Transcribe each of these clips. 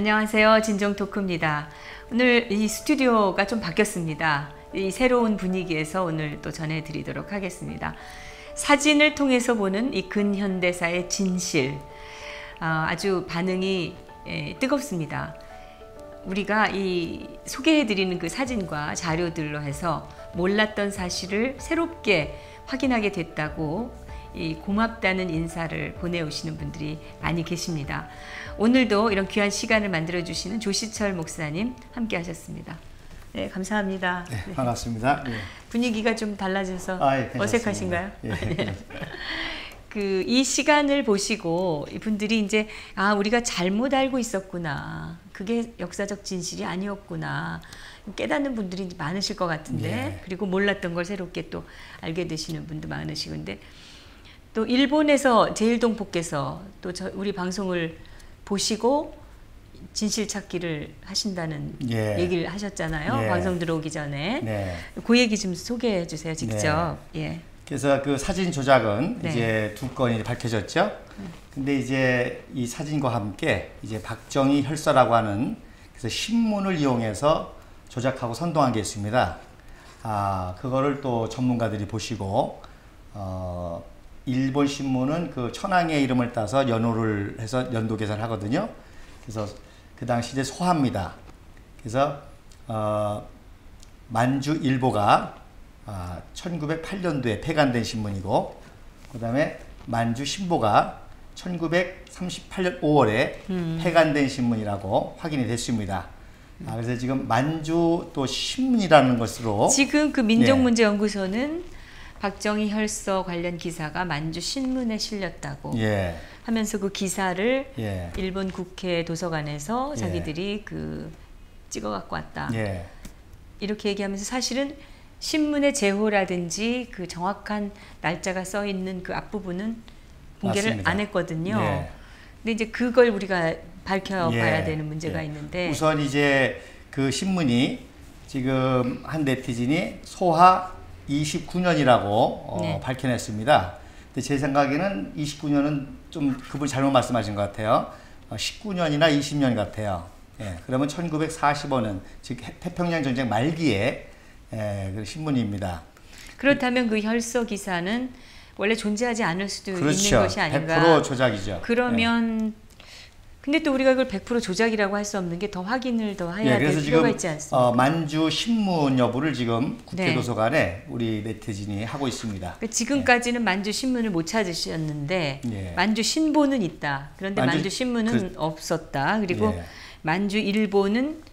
안녕하세요. 진정토크입니다. 오늘 이 스튜디오가 좀 바뀌었습니다. 이 새로운 분위기에서 오늘 또 전해드리도록 하겠습니다. 사진을 통해서 보는 이 근현대사의 진실, 아주 반응이 뜨겁습니다. 우리가 이 소개해드리는 그 사진과 자료들로 해서 몰랐던 사실을 새롭게 확인하게 됐다고 이 고맙다는 인사를 보내오시는 분들이 많이 계십니다. 오늘도 이런 귀한 시간을 만들어 주시는 조시철 목사님 함께 하셨습니다. 네, 감사합니다. 네, 반갑습니다. 네. 분위기가 좀 달라져서 예, 어색하신가요? 예, 이 시간을 보시고 이분들이 이제 우리가 잘못 알고 있었구나. 그게 역사적 진실이 아니었구나. 깨닫는 분들이 많으실 것 같은데, 예. 그리고 몰랐던 걸 새롭게 또 알게 되시는 분도 많으시고, 근데 또 일본에서 제일동포께서 또 우리 방송을 보시고 진실 찾기를 하신다는 얘기를 하셨잖아요. 방송 들어오기 전에. 네. 그 얘기 좀 소개해 주세요, 직접. 예. 그래서 그 사진 조작은 네. 이제 2건이 밝혀졌죠. 근데 이제 이 사진과 함께 이제 박정희 혈서라고 하는 그래서 신문을 이용해서 조작하고 선동한 게 있습니다. 그거를 또 전문가들이 보시고 일본 신문은 그 천황의 이름을 따서 연호를 해서 연도 계산을 하거든요. 그래서 그 당시 이제 소하입니다. 그래서 만주일보가 1908년도에 폐간된 신문이고, 그 다음에 만주신보가 1938년 5월에 폐간된 신문이라고 확인이 됐습니다. 그래서 지금 만주 또 신문이라는 것으로 지금 그 민족문제연구소는 박정희 혈서 관련 기사가 만주 신문에 실렸다고 하면서 그 기사를 일본 국회 도서관에서 자기들이 그 찍어 갖고 왔다. 이렇게 얘기하면서 사실은 신문의 제호라든지 그 정확한 날짜가 써 있는 그 앞부분은 공개를 맞습니다. 안 했거든요. 근데 이제 그걸 우리가 밝혀봐야 되는 문제가 있는데, 우선 이제 그 신문이 지금 한 네티즌이 소하 29년이라고 밝혀냈습니다. 근데 제 생각에는 29년은 좀 그분이 잘못 말씀하신 것 같아요. 19년이나 20년 같아요. 그러면 1945년, 즉 태평양 전쟁 말기에 그 신문입니다. 그렇다면 그 혈서 기사는 원래 존재하지 않을 수도 있는 것이 아닌가. 100% 조작이죠. 그러면 근데 또 우리가 이걸 100% 조작이라고 할 수 없는 게 더 확인을 더 해야 될 필요가 있지 않습니까? 만주 신문 여부를 지금 국회도서관에 우리 네티즌이 하고 있습니다. 그러니까 지금까지는 만주 신문을 못 찾으셨는데 만주 신보는 있다. 그런데 만주 신문은 없었다. 그리고 만주 일보는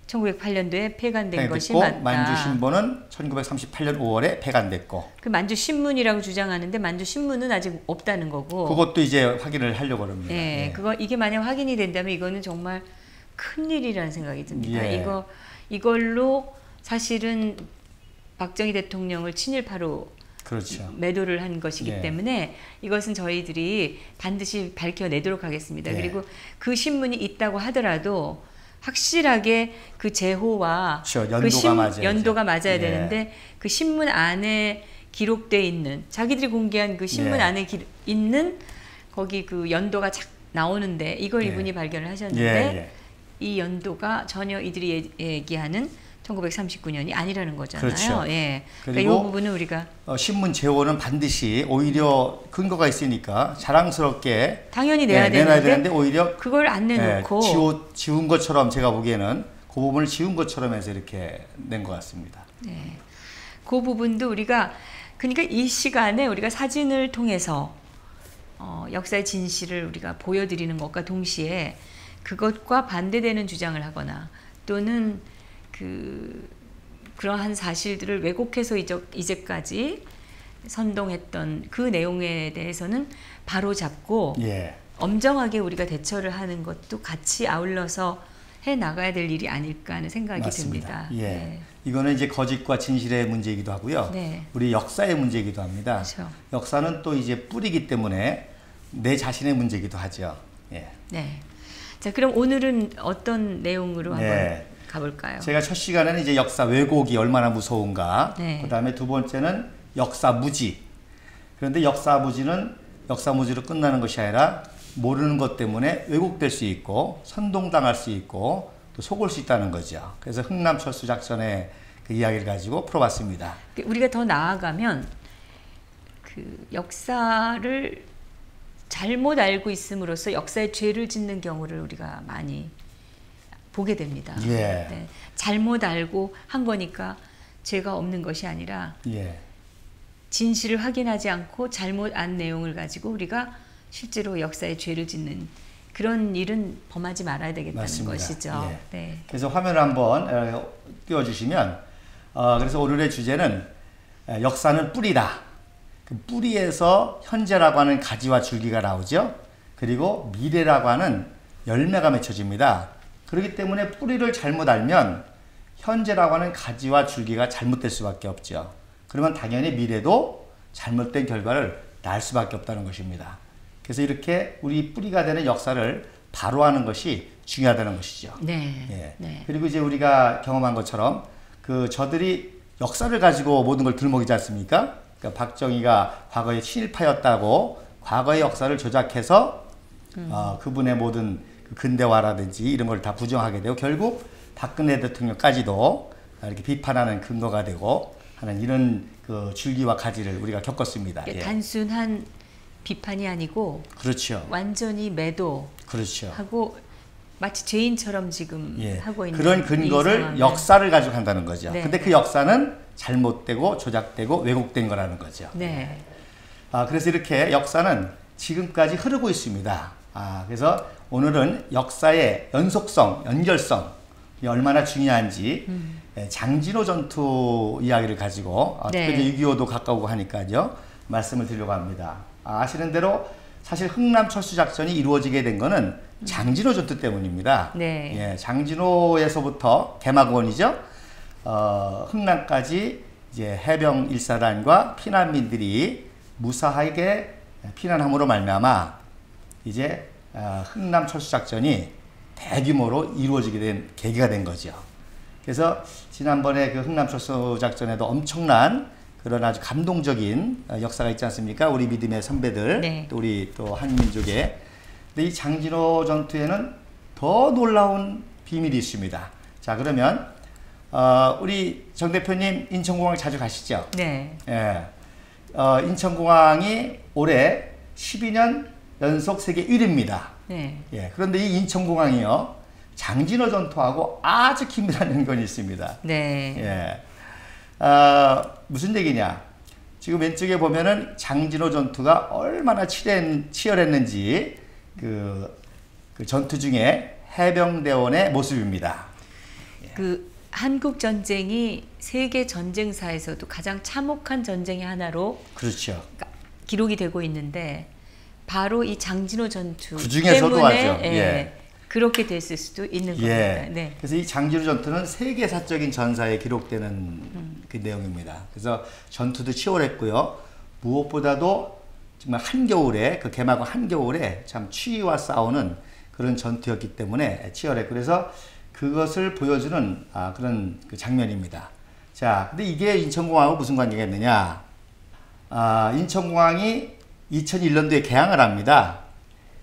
1908년도에 폐간된 것이 맞다. 만주 신보는 1938년 5월에 폐간됐고. 그 만주 신문이라고 주장하는데 만주 신문은 아직 없다는 거고. 그것도 이제 확인을 하려고 합니다. 이게 만약 확인이 된다면 이거는 정말 큰 일이라는 생각이 듭니다. 이걸로 사실은 박정희 대통령을 친일파로 매도를 한 것이기 때문에 이것은 저희들이 반드시 밝혀내도록 하겠습니다. 그리고 그 신문이 있다고 하더라도 확실하게 그 제호와 연도가 맞아야 되는데 그 신문 안에 기록되어 있는, 자기들이 공개한 그 신문 안에 있는 거기 그 연도가 나오는데 이걸 이분이 발견을 하셨는데 이 연도가 전혀 이들이 얘기하는 1939년이 아니라는 거잖아요. 그러니까 이 부분은 우리가 신문 제호는 반드시 오히려 근거가 있으니까 자랑스럽게 당연히 내야 되는데 오히려 그걸 안 내놓고 지운 것처럼, 제가 보기에는 그 부분을 지운 것처럼 해서 이렇게 낸 것 같습니다. 그 부분도 우리가, 그러니까 이 시간에 우리가 사진을 통해서 역사의 진실을 우리가 보여드리는 것과 동시에 그것과 반대되는 주장을 하거나 또는 그러한 사실들을 왜곡해서 이제까지 선동했던 그 내용에 대해서는 바로 잡고 엄정하게 우리가 대처를 하는 것도 같이 아울러서 해 나가야 될 일이 아닐까 하는 생각이 듭니다. 이거는 이제 거짓과 진실의 문제이기도 하고요. 우리 역사의 문제이기도 합니다. 역사는 또 이제 뿌리기 때문에 내 자신의 문제이기도 하죠. 자, 그럼 오늘은 어떤 내용으로 한번 가볼까요? 제가 첫 시간에는 이제 역사 왜곡이 얼마나 무서운가, 그 다음에 두 번째는 역사 무지. 그런데 역사 무지는 역사 무지로 끝나는 것이 아니라 모르는 것 때문에 왜곡될 수 있고 선동당할 수 있고 또 속을 수 있다는 거죠. 그래서 흥남철수작전의 그 이야기를 가지고 풀어봤습니다. 우리가 더 나아가면 그 역사를 잘못 알고 있음으로써 역사의 죄를 짓는 경우를 우리가 많이 보게 됩니다. 예. 네. 잘못 알고 한 거니까 죄가 없는 것이 아니라 예. 진실을 확인하지 않고 잘못 안 내용을 가지고 우리가 실제로 역사의 죄를 짓는 그런 일은 범하지 말아야 되겠다는 맞습니다. 것이죠. 예. 네. 그래서 화면을 한번 띄워주시면 그래서 오늘의 주제는 역사는 뿌리다. 그 뿌리에서 현재라고 하는 가지와 줄기가 나오죠. 그리고 미래라고 하는 열매가 맺혀집니다. 그렇기 때문에 뿌리를 잘못 알면 현재라고 하는 가지와 줄기가 잘못될 수밖에 없죠. 그러면 당연히 미래도 잘못된 결과를 낳을 수밖에 없다는 것입니다. 그래서 이렇게 우리 뿌리가 되는 역사를 바로 하는 것이 중요하다는 것이죠. 네. 예. 네. 그리고 이제 우리가 경험한 것처럼 그 저들이 역사를 가지고 모든 걸 들먹이지 않습니까? 그러니까 박정희가 과거에 친일파였다고 과거의 역사를 조작해서 그분의 모든 그 근대화라든지 이런 걸 다 부정하게 되고 결국 박근혜 대통령까지도 이렇게 비판하는 근거가 되고 하는 이런 그 줄기와 가지를 우리가 겪었습니다. 예. 단순한 비판이 아니고 그렇죠. 완전히 매도 그렇죠. 하고 마치 죄인처럼 지금 예. 하고 있는 그런 근거를 역사를 가지고 한다는 거죠. 네. 근데 그 역사는 잘못되고 조작되고 왜곡된 거라는 거죠. 네. 그래서 이렇게 역사는 지금까지 흐르고 있습니다. 그래서 오늘은 역사의 연속성, 연결성 얼마나 중요한지 장진호 전투 이야기를 가지고 네. 특히 6.25도 가까우고 하니까요 말씀을 드리려고 합니다. 아시는 대로 사실 흥남철수작전이 이루어지게 된 거는 장진호 전투 때문입니다. 네. 예, 장진호에서부터 개막원이죠. 흥남까지 이제 해병 1사단과 피난민들이 무사하게 피난함으로 말미암아 이제 흥남철수작전이 대규모로 이루어지게 된 계기가 된 거죠. 그래서 지난번에 그 흥남철수작전에도 엄청난 그런 아주 감동적인 역사가 있지 않습니까? 우리 믿음의 선배들, 네. 또 우리 또 한민족의. 근데 이 장진호 전투에는 더 놀라운 비밀이 있습니다. 자, 그러면 우리 정 대표님 인천공항 자주 가시죠? 네. 예. 인천공항이 올해 12년 연속 세계 1위입니다. 네. 예. 그런데 이 인천공항이요, 장진호 전투하고 아주 긴밀한 연관이 있습니다. 네. 예. 무슨 얘기냐? 지금 왼쪽에 보면은 장진호 전투가 얼마나 치열했는지 그 전투 중에 해병대원의 모습입니다. 그 한국 전쟁이 세계 전쟁사에서도 가장 참혹한 전쟁의 하나로 그렇죠. 기록이 되고 있는데 바로 이 장진호 전투 그 중에서도 때문에 하죠. 예. 그렇게 됐을 수도 있는 겁니다. 예. 네. 그래서 이 장진호 전투는 세계사적인 전사에 기록되는 그 내용입니다. 그래서 전투도 치열했고요. 무엇보다도 정말 한겨울에 그 개막한 한겨울에 참 추위와 싸우는 그런 전투였기 때문에 치열했고 그래서 그것을 보여주는 그런 그 장면입니다. 자, 근데 이게 인천공항하고 무슨 관계가 있느냐? 인천공항이 2001년도에 개항을 합니다.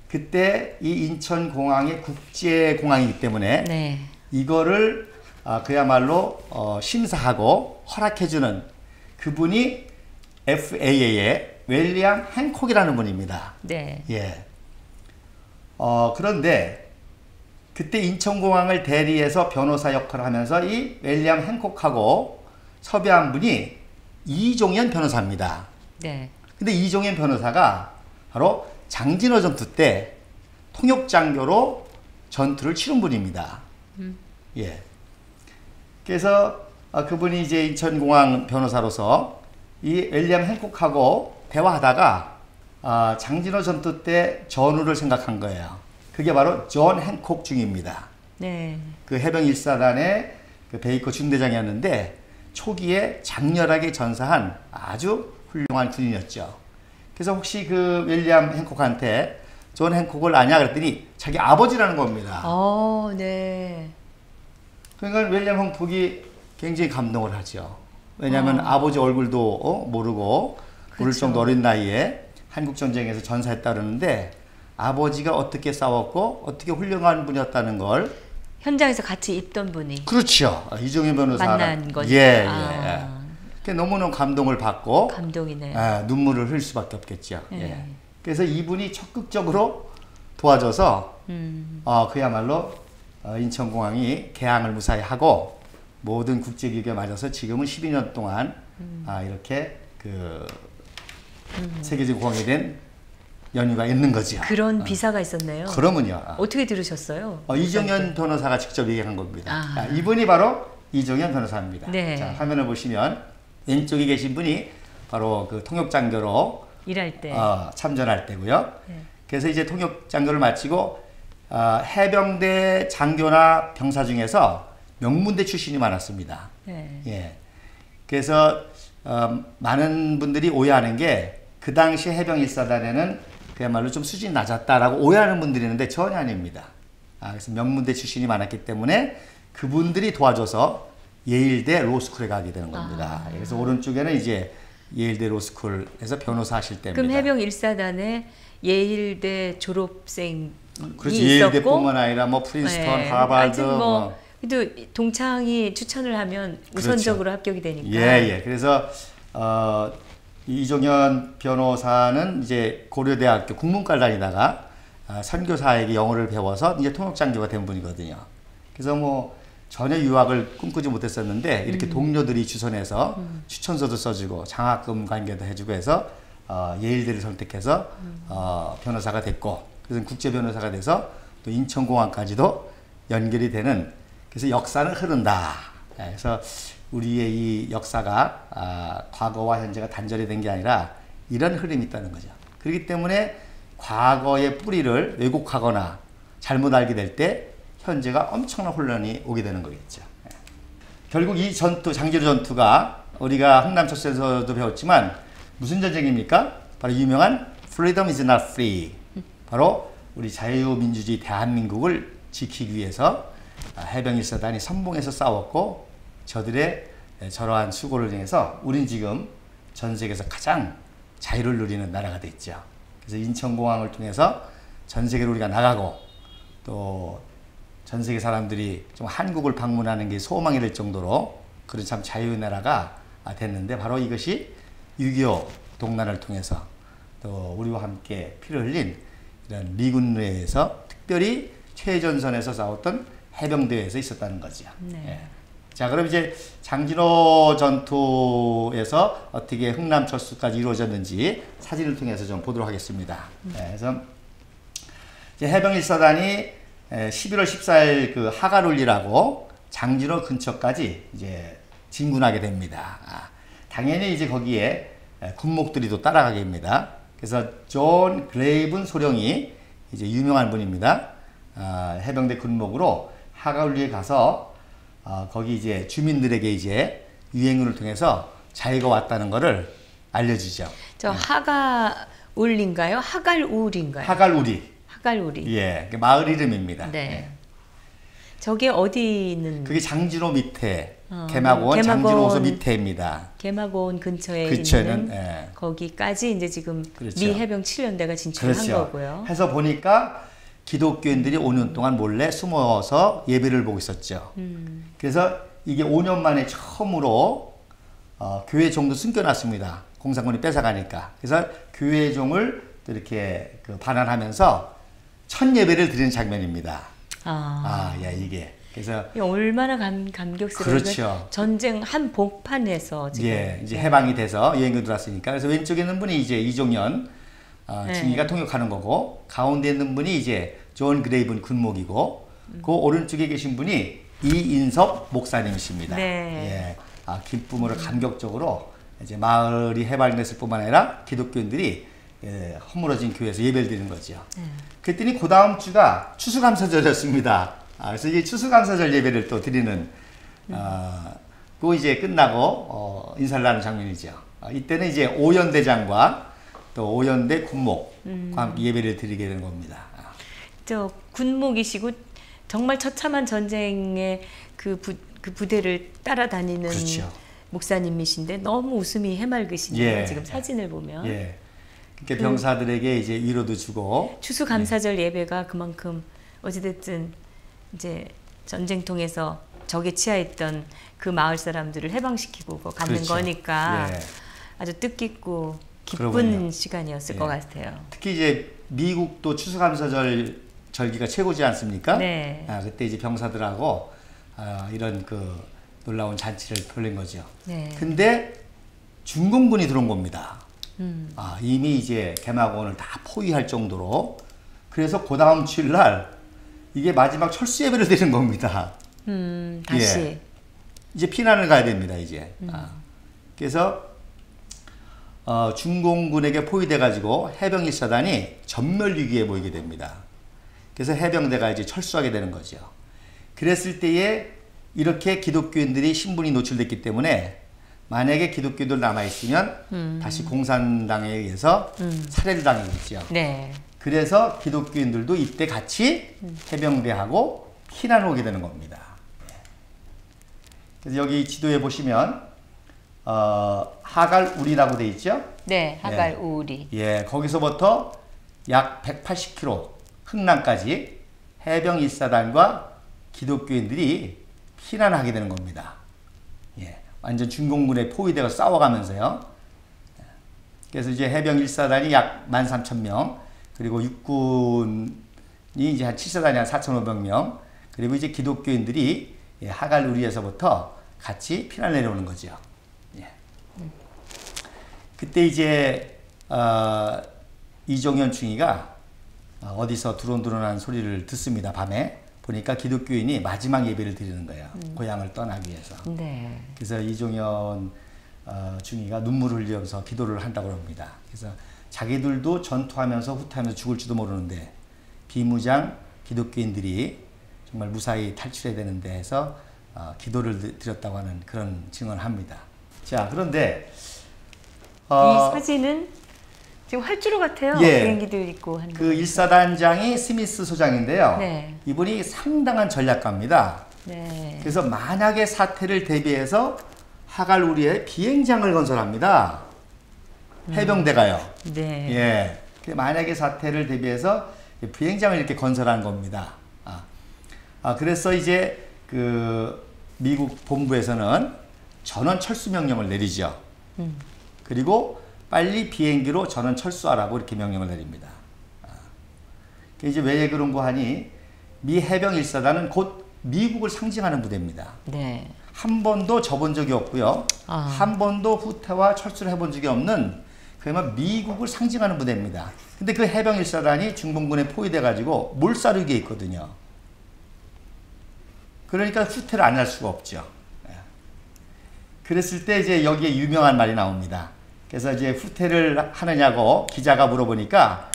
그때 이 인천공항이 국제공항이기 때문에 네. 이거를 그야말로 심사하고 허락해주는 그분이 FAA의 윌리엄 행콕이라는 분입니다. 네. 예. 그런데 그때 인천공항을 대리해서 변호사 역할을 하면서 이 윌리엄 행콕하고 섭외한 분이 이종현 변호사입니다. 네. 근데 이종현 변호사가 바로 장진호 전투 때 통역장교로 전투를 치른 분입니다. 예. 그래서 그분이 이제 인천공항 변호사로서 이 윌리엄 행콕하고 대화하다가 장진호 전투 때 전우를 생각한 거예요. 그게 바로 존 행콕 중입니다. 네. 그 해병 1사단의 그 베이커 중대장이었는데 초기에 장렬하게 전사한 아주 훌륭한 군인이었죠. 그래서 혹시 그 윌리엄 행콕한테 존 행콕을 아냐 그랬더니 자기 아버지라는 겁니다. 네. 그러니까 윌리엄 행콕이 굉장히 감동을 하죠. 왜냐하면 아버지 얼굴도 모르고 모를 그렇죠. 정도 어린 나이에 한국 전쟁에서 전사했다 그러는데 아버지가 어떻게 싸웠고 어떻게 훌륭한 분이었다는 걸 현장에서 같이 있던 분이 그렇죠. 이종현 변호사 만난 거죠. 예. 너무너무 감동을 받고 감동이네요. 눈물을 흘릴 수밖에 없겠죠. 예. 그래서 이분이 적극적으로 도와줘서 그야말로 인천공항이 개항을 무사히 하고 모든 국제기구에 맞아서 지금은 12년 동안 이렇게 그 세계적 공항이 된 연유가 있는 거죠. 그런 비사가 있었네요. 그러면요. 어떻게 들으셨어요? 이종현 변호사가 직접 얘기한 겁니다. 이분이 바로 이종현 변호사입니다. 네. 자, 화면을 보시면 왼쪽에 계신 분이 바로 그 통역장교로 일할 때 참전할 때고요. 네. 그래서 이제 통역장교를 마치고 해병대 장교나 병사 중에서 명문대 출신이 많았습니다. 네. 예. 그래서 많은 분들이 오해하는 게 그 당시 해병 1사단에는 그야말로 좀 수준이 낮았다라고 오해하는 분들이 있는데 전혀 아닙니다. 그래서 명문대 출신이 많았기 때문에 그분들이 도와줘서 예일대 로스쿨에 가게 되는 겁니다. 그래서 오른쪽에는 이제 예일대 로스쿨에서 변호사 하실 때입니다. 그럼 해병 1사단에 예일대 졸업생이 그렇지. 있었고 예일대뿐만 아니라 뭐 프린스턴, 하버드 그래도 동창이 추천을 하면 우선적으로 그렇죠. 합격이 되니까. 예. 그래서 이종현 변호사는 이제 고려대학교 국문과를 다니다가 선교사에게 영어를 배워서 이제 통역장교가 된 분이거든요. 그래서 뭐 전혀 유학을 꿈꾸지 못했었는데 이렇게 동료들이 주선해서 추천서도 써주고 장학금 관계도 해주고 해서 예일대를 선택해서 변호사가 됐고 그래서 국제 변호사가 돼서 또 인천공항까지도 연결이 되는 그래서 역사는 흐른다. 그래서 우리의 이 역사가 과거와 현재가 단절이 된 게 아니라 이런 흐름이 있다는 거죠. 그렇기 때문에 과거의 뿌리를 왜곡하거나 잘못 알게 될 때 현재가 엄청난 혼란이 오게 되는 거겠죠. 결국 이 전투, 장지로 전투가 우리가 흥남초소에서도 배웠지만 무슨 전쟁입니까? 바로 유명한 Freedom is not free. 바로 우리 자유민주주의 대한민국을 지키기 위해서 해병 1사단이 선봉해서 싸웠고 저들의 저러한 수고를 통해서 우린 지금 전 세계에서 가장 자유를 누리는 나라가 됐죠. 그래서 인천공항을 통해서 전 세계로 우리가 나가고 또 전 세계 사람들이 좀 한국을 방문하는 게 소망이 될 정도로 그런 참 자유의 나라가 됐는데 바로 이것이 6.25 동란을 통해서 또 우리와 함께 피를 흘린 이런 미군 내에서 특별히 최전선에서 싸웠던 해병대에서 있었다는 거죠. 네. 예. 자, 그럼 이제 장진호 전투에서 어떻게 흥남철수까지 이루어졌는지 사진을 통해서 좀 보도록 하겠습니다. 네, 그래서 이제 해병 1사단이 11월 14일 그 하가룰리라고 장진호 근처까지 이제 진군하게 됩니다. 당연히 이제 거기에 군목들이 또 따라가게 됩니다. 그래서 존 그레이븐 소령이 이제 유명한 분입니다. 해병대 군목으로 하가룰리에 가서 거기 이제 주민들에게 이제 유행군을 통해서 자유가 왔다는 것을 알려주죠. 저 하가울인가요? 하갈울인가요? 하갈우리. 하갈우리. 예, 마을 이름입니다. 네. 예. 저게 어디 있는? 그게 장진호 밑에 개마고원 장진호소 밑에입니다. 개마고원 근처에 근처에는, 있는 예. 거기까지 이제 지금 그렇죠. 미 해병 7연대가 진출한 그렇죠. 거고요. 해서 보니까 기독교인들이 5년 동안 몰래 숨어서 예배를 보고 있었죠. 그래서 이게 5년 만에 처음으로 교회 종도 숨겨놨습니다. 공산군이 뺏어가니까. 그래서 교회 종을 이렇게 반환하면서 첫 예배를 드리는 장면입니다. 이게. 그래서 얼마나 감격스러워요. 그렇죠. 전쟁 한 복판에서 지금. 예, 이제 해방이 돼서 여행을 들어왔으니까. 그래서 왼쪽에 있는 분이 이제 이종현 중위가 통역하는 거고, 가운데 있는 분이 이제 존 그레이븐 군목이고, 그 오른쪽에 계신 분이 이인섭 목사님이십니다. 네. 예, 기쁨으로 감격적으로 이제 마을이 해방됐을 뿐만 아니라 기독교인들이 허물어진 교회에서 예배를 드리는 거죠. 그랬더니 그 다음 주가 추수감사절이었습니다. 그래서 이제 추수감사절 예배를 또 드리는, 그 이제 끝나고 인사를 나누는 장면이죠. 이때는 이제 오연대장과 또 오연대 군목과 함께 예배를 드리게 되는 겁니다. 저 군목이시고 정말 처참한 전쟁의 그 부대를 따라다니는 그렇죠. 목사님이신데 너무 웃음이 해맑으시네요. 지금 사진을 보면. 그러니까 병사들에게 이제 위로도 주고 추수감사절 예배가 그만큼 어찌됐든 이제 전쟁통에서 적에 취하했던 그 마을 사람들을 해방시키고 갖는 그렇죠. 거니까 예. 아주 뜻깊고 기쁜 그러군요. 시간이었을 예. 것 같아요. 특히 이제 미국도 추수감사절 절기가 최고지 않습니까? 네. 그때 이제 병사들하고 이런 그 놀라운 잔치를 벌린 거죠. 네. 근데 중공군이 들어온 겁니다. 이미 이제 개마고원을 다 포위할 정도로. 그래서 그 다음 주일날 이게 마지막 철수 예배를 드리는 겁니다. 다시. 예. 이제 피난을 가야 됩니다, 이제. 그래서 중공군에게 포위돼가지고 해병 1사단이 전멸 위기에 보이게 됩니다. 그래서 해병대가 이제 철수하게 되는 거죠. 그랬을 때에 이렇게 기독교인들이 신분이 노출됐기 때문에 만약에 기독교인들 남아있으면 다시 공산당에 의해서 살해를 당하겠죠. 네. 그래서 기독교인들도 이때 같이 해병대하고 피난을 오게 되는 겁니다. 그래서 여기 지도에 보시면 하갈 우리라고 돼 있죠? 네, 하갈 우리. 예, 거기서부터 약 180km 흥남까지 해병 1사단과 기독교인들이 피난하게 되는 겁니다. 예, 완전 중공군에 포위되어 싸워가면서요. 그래서 이제 해병 1사단이 약 13,000명, 그리고 육군이 이제 한 7사단이 한 4,500명, 그리고 이제 기독교인들이 하갈 우리에서부터 같이 피난 내려오는 거죠. 예. 그때 이제 이종현 중위가 어디서 두런두런한 소리를 듣습니다. 밤에 보니까 기독교인이 마지막 예배를 드리는 거예요. 고향을 떠나기 위해서. 네. 그래서 이종현 중위가 눈물을 흘리면서 기도를 한다고 합니다. 그래서 자기들도 전투하면서 후퇴하면서 죽을지도 모르는데 비무장 기독교인들이 정말 무사히 탈출해야 되는데 해서 기도를 드렸다고 하는 그런 증언을 합니다. 자, 그런데 이 사진은 지금 활주로 같아요. 예, 비행기도 있고 하는 그 1사단장이 스미스 소장인데요. 네. 이분이 상당한 전략가입니다. 네. 그래서 만약의 사태를 대비해서 하갈 우리에 비행장을 건설합니다. 해병대가요. 네. 예. 만약의 사태를 대비해서 비행장을 이렇게 건설한 겁니다. 그래서 이제 그 미국 본부에서는 전원 철수 명령을 내리죠. 그리고 빨리 비행기로 전원 철수하라고 이렇게 명령을 내립니다. 이제 왜 그런 거 하니 미 해병 1사단은 곧 미국을 상징하는 부대입니다. 네. 한 번도 접은 적이 없고요. 한 번도 후퇴와 철수를 해본 적이 없는 그야말로 미국을 상징하는 부대입니다. 근데 그 해병 1사단이 중공군에 포위돼 가지고 몰사륙에 있거든요. 그러니까 후퇴를 안 할 수가 없죠. 그랬을 때 이제 여기에 유명한 말이 나옵니다. 그래서 이제 후퇴를 하느냐고 기자가 물어보니까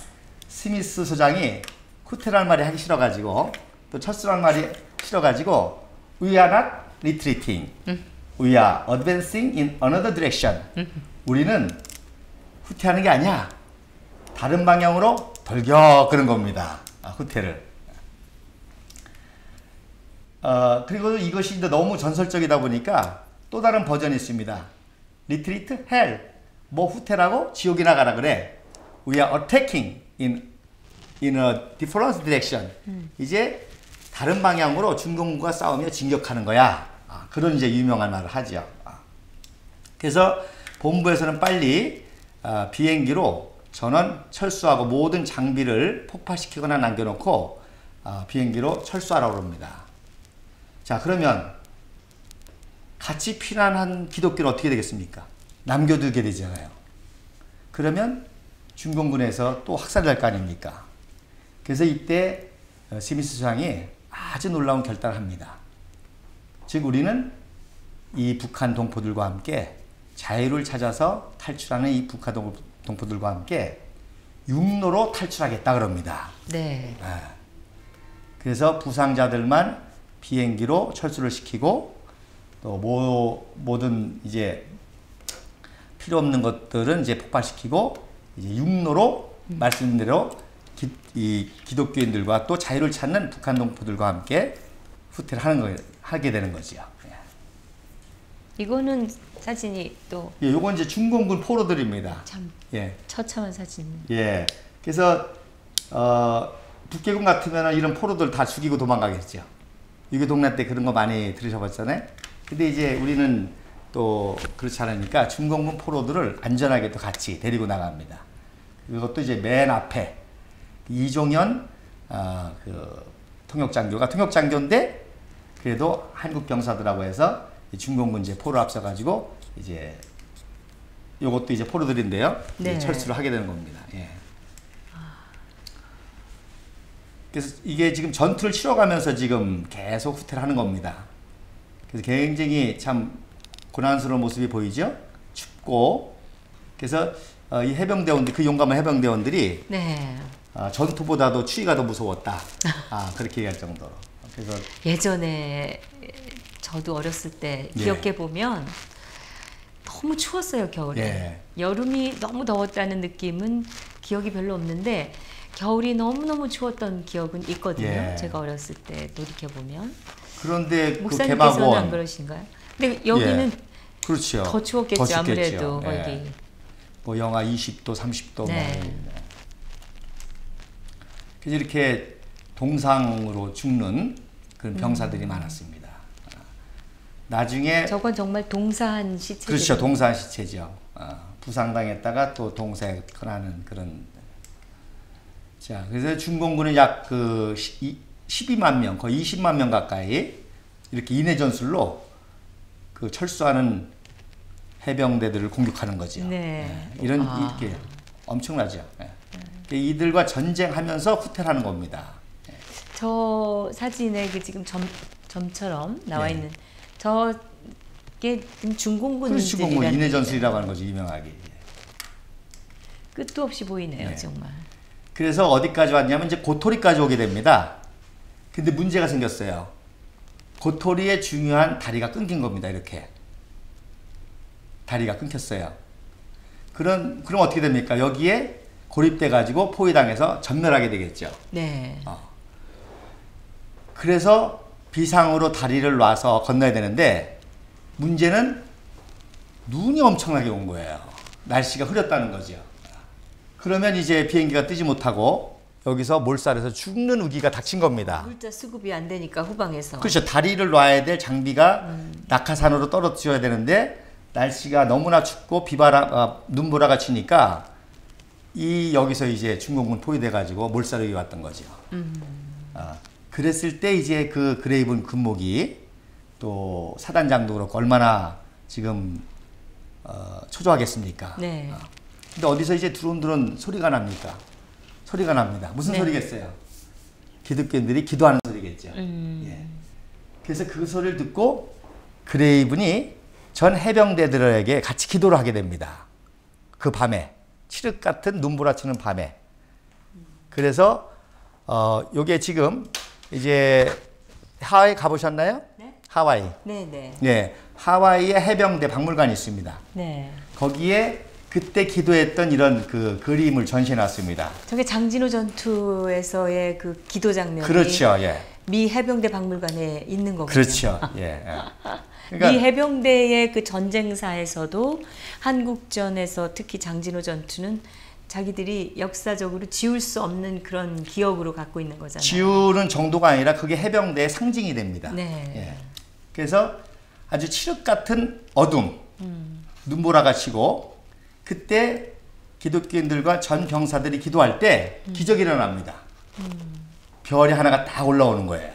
스미스 소장이 후퇴라는 말이 하기 싫어가지고 또 철수라는 말이 싫어가지고 We are not retreating. We are advancing in another direction. 우리는 후퇴하는 게 아니야. 다른 방향으로 돌격 그런 겁니다. 후퇴를. 그리고 이것이 이제 너무 전설적이다 보니까 또 다른 버전이 있습니다. Retreat, hell. 뭐 후퇴라고? 지옥이나 가라 그래. We are attacking in a different direction. 이제 다른 방향으로 중공군과 싸우며 진격하는 거야. 그런 이제 유명한 말을 하죠. 그래서 본부에서는 빨리 비행기로 전원 철수하고 모든 장비를 폭파시키거나 남겨놓고 비행기로 철수하라고 합니다. 자, 그러면 같이 피난한 기독교는 어떻게 되겠습니까? 남겨두게 되잖아요. 그러면 중공군에서 또 학살될 거 아닙니까? 그래서 이때 스미스 소장이 아주 놀라운 결단을 합니다. 즉 우리는 이 북한 동포들과 함께 자유를 찾아서 탈출하는 이 북한 동포들과 함께 육로로 탈출하겠다 그럽니다. 네. 그래서 부상자들만 비행기로 철수를 시키고 또 모든 이제 필요 없는 것들은 이제 폭발시키고 이제 육로로 말씀대로 기독교인들과 또 자유를 찾는 북한 동포들과 함께 후퇴를 하게 되는 거지요. 이거는 사진이 또. 예, 요건 이제 중공군 포로들입니다. 참. 예. 처참한 사진. 예. 그래서 북계군 같으면 이런 포로들 다 죽이고 도망가겠죠. 유교동란 때 그런 거 많이 들으셔봤잖아요. 근데 이제 우리는 또 그렇지 않으니까 중공군 포로들을 안전하게 또 같이 데리고 나갑니다. 이것도 이제 맨 앞에 이종현 그 통역장교가 통역장교인데 그래도 한국 병사들하고 해서 중공군 이제 포로 앞서가지고 이제 요것도 이제 포로들인데요. 네. 이제 철수를 하게 되는 겁니다. 예. 그래서 이게 지금 전투를 치러가면서 지금 계속 후퇴를 하는 겁니다. 그래서 굉장히 참 고난스러운 모습이 보이죠? 춥고. 그래서 이 해병대원들, 그 용감한 해병대원들이 네. 전투보다도 추위가 더 무서웠다. 그렇게 얘기할 정도로. 그래서 예전에 저도 어렸을 때 기억해 보면 너무 추웠어요, 겨울에. 예. 여름이 너무 더웠다는 느낌은 기억이 별로 없는데 겨울이 너무너무 추웠던 기억은 있거든요. 예. 제가 어렸을 때 돌이켜 보면. 그런데 그 목사님께서는 개막원 안 그러신가요? 근데 여기는 그렇죠. 더 추웠겠죠, 더 춥겠죠. 아무래도 예. 거기. 뭐 영하 20도, 30도 네. 그래서 이렇게 동상으로 죽는 그런 병사들이 많았습니다. 나중에 저건 정말 동사한 시체. 그렇죠. 동사한 시체죠. 부상당했다가 또 동사하는 그런. 자, 그래서 중공군은 약 그 12만 명, 거의 20만 명 가까이 이렇게 인해 전술로 그 철수하는 해병대들을 공격하는 거죠. 네. 이런 이렇게 엄청나죠. 이들과 전쟁하면서 후퇴하는 겁니다. 저 사진에 그 지금 점처럼 나와 네. 있는 저게 중공군 중공군 인해 전술이라고 하는 거죠, 유명하게. 끝도 없이 보이네요, 네. 정말. 그래서 어디까지 왔냐면 이제 고토리까지 오게 됩니다. 근데 문제가 생겼어요. 고토리의 중요한 다리가 끊긴 겁니다. 이렇게 다리가 끊겼어요. 그럼 어떻게 됩니까? 여기에 고립돼 가지고 포위당해서 전멸하게 되겠죠. 네. 그래서 비상으로 다리를 놔서 건너야 되는데 문제는 눈이 엄청나게 온 거예요. 날씨가 흐렸다는 거죠. 그러면 이제 비행기가 뜨지 못하고 여기서 몰살해서 죽는 위기가 닥친 겁니다. 물자 수급이 안 되니까 후방에서. 그렇죠. 다리를 놔야 될 장비가 낙하산으로 떨어져야 되는데 날씨가 너무나 춥고 눈보라가 치니까 여기서 이제 중공군 포위돼 가지고 몰살이 왔던 거죠. 그랬을 때 이제 그 그레이븐 군목이 또 사단장도 그렇고 얼마나 지금 초조하겠습니까? 네. 근데 어디서 이제 두런두런 소리가 납니까? 소리가 납니다. 무슨 네. 소리겠어요? 기독교인들이 기도하는 소리겠죠. 예. 그래서 그 소리를 듣고 그레이븐이 전 해병대들에게 같이 기도를 하게 됩니다. 그 밤에 칠흑 같은 눈보라치는 밤에. 그래서 요게 지금 이제 하와이 가보셨나요? 네? 하와이. 네네. 예, 하와이에 해병대 박물관이 있습니다. 네. 거기에 그때 기도했던 이런 그 그림을 전시해 놨습니다. 저게 장진호 전투에서의 그 기도 장면이 그렇죠. 예. 미 해병대 박물관에 있는 거군요. 그렇죠. 예. 그러니까 미 해병대의 그 전쟁사에서도 한국전에서 특히 장진호 전투는 자기들이 역사적으로 지울 수 없는 그런 기억으로 갖고 있는 거잖아요. 지우는 정도가 아니라 그게 해병대의 상징이 됩니다. 네. 예. 그래서 아주 칠흑 같은 어둠, 눈보라가 치고 그때 기독교인들과 전 병사들이 기도할 때 기적이 일어납니다. 별이 하나가 딱 올라오는 거예요.